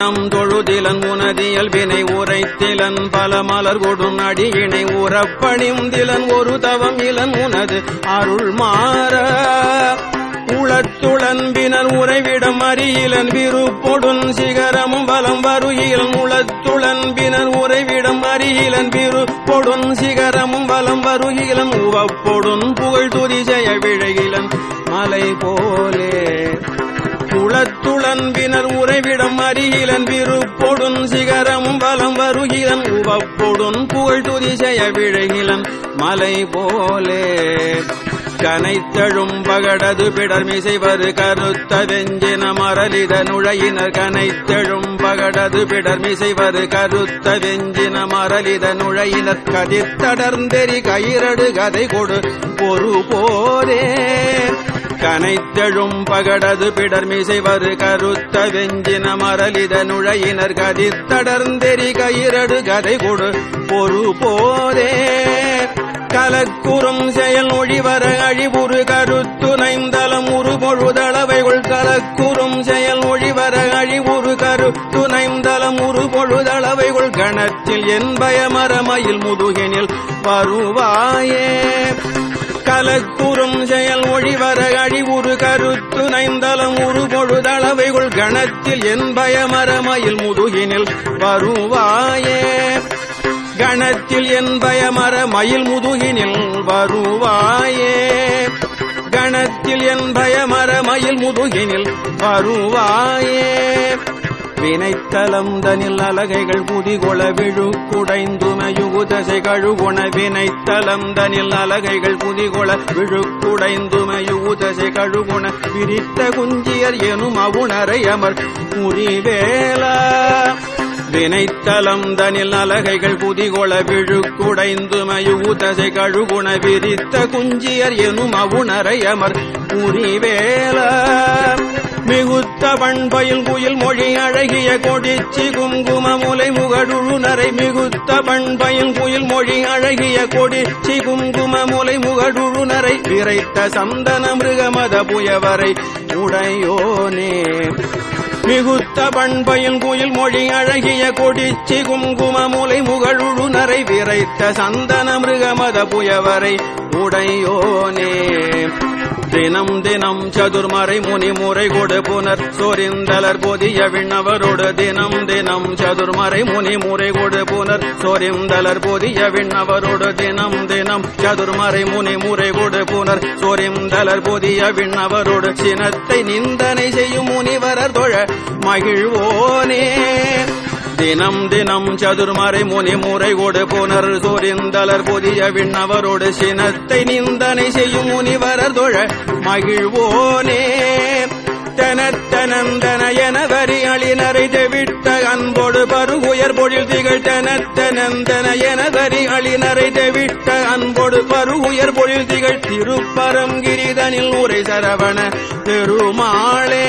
நம் தொழுதிலன் உனதியல் வினை உரைத்திலன் பல மலர் கொடும் அடியினை உறப்பணிந்திலன் ஒரு தவம் இலன் உனது அருள் மாற உளத்துளன்பினர் உறைவிடம் அறியிலன் விருப்பொடுன் சிகரமும் வலம் வருகிலன் உளத்துளன்பினர் உறைவிடம் அறியிலன் விருப்பொடுன் சிகரமும் வலம் வருகிலன் உவப்பொடுன் புகழ் துதிசெய விழைகிலன் மலை போலே உளத்துளன்பினர் உறைவிடம் அறிகிலன் விருப்பொடுன் சிகரமும் வலம் வருகிலன் உவப்பொடுன் புகழ் துதிசெய விழைகிலன் மலை போலே கனைத்தழும் பகடது பிடர்மிசைவரு கருத்த வெஞ்சின மரலித நுழையினர் கனைத்தழும் பகடது பிடர்மிசைவரு கருத்த வெஞ்சின மரலித நுழையினர் கதிர்த்தடர்ந்தெறி கயிரடு கதை கொடு பொறு போரே கனைத்தழும் பகடது பிடர்மிசைவரு கருத்த வெஞ்சின மரலித நுழையினர் கதிர்த்தடர்ந்தெறி கயிரடு கதை கொடு பொறு போரே கலக்குறும் செயல் ஒழிவர அழிவுறு கருத்துணைந்தலம் உருபொழுதளவைகள் கலக்குறும் செயல் ஒழிவர அழிவுறு கருத்துணைந்தலம் உருபொழுதளவைகள் கணத்தில் என் பயமரமயில் முதுகினில் வருவாயே கலக்குறும் செயல் ஒழிவர அழிவுறு கருத்துணைந்தலம் உருபொழுதளவைகள் கணத்தில் என் பயமரமயில் முதுகினில் வருவாயே கணத்தில் என் பயமர மயில் முதுகினில் வருவாயே கணத்தில் என் பயமர மயில் முதுகினில் வருவாயே வினைத்தலம் தனில் அலகைகள் புதிகொள விழு குடைந்துமையுகுதசை கழுகுண வினைத்தலம் தனில் அலகைகள் புதிகொள விழு குடைந்துமையுகுதசை கழுகுண விரித்த குஞ்சியர் எனும் அவுணரை அமர் முறிவேலா வினைத்தலம் தனில் அலகைகள் புதிகொள விழு குடைந்துமையுதசை கழுகுண விரித்த குஞ்சியர் எனும் அவுணரை அமர் முறிவேல மிகுத்த பண்பயில் குயில் மொழி அழகிய கொடிச்சி குங்கும முலை முகடுழுநரை மிகுத்த பண்பயில் குயில் மொழி அழகிய கொடிச்சி குங்கும முலை முகடுழுநரை விரைத்த சந்தன மிருகமத புயவரை உடையோனே மிகுத்த பண்பயில் குயில் மொழி அழகிய கொடிச்சி குங்கும முலை முகழுநரை விரைத்த சந்தன மிருகமத புயவரை உடையோனே தினம் தினம் சதுர்மறை முனி முறை கொடு புனர் சொரிந்தலர் பொதிய விண்ணவரோடு தினம் தினம் சதுர்மறை முனி முறை கொடு புனர் சொரிந்தலர் பொதிய விண்ணவரோடு தினம் தினம் சதுர்மறை முனி முறை கொடு புனர் சொரிந்தலர் பொதிய விண்ணவரோடு சினத்தை நிந்தனை செய்யும் முனிவரர் தொழ மகிழ்வோனே தினம் தினம் சதுர்மறை முனி முறை கொடு புனர் சொரிந்தலர் பொதிய விண்ணவரோடு சினத்தை நிந்தனை செய்யும் முனிவரர் தொழ மகிழ்வோனே தனத்தனந்தன என வரி அழினரை தெவிட்ட அன்போடு பருகுயர் பொழில் திகழ் தனத்தனந்தன என வரி அழினரை தெவிட்ட அன்போடு பருகுயர் பொழில் திகழ் திருப்பரங்கிரிதனில் உரை சரவண பெருமாளே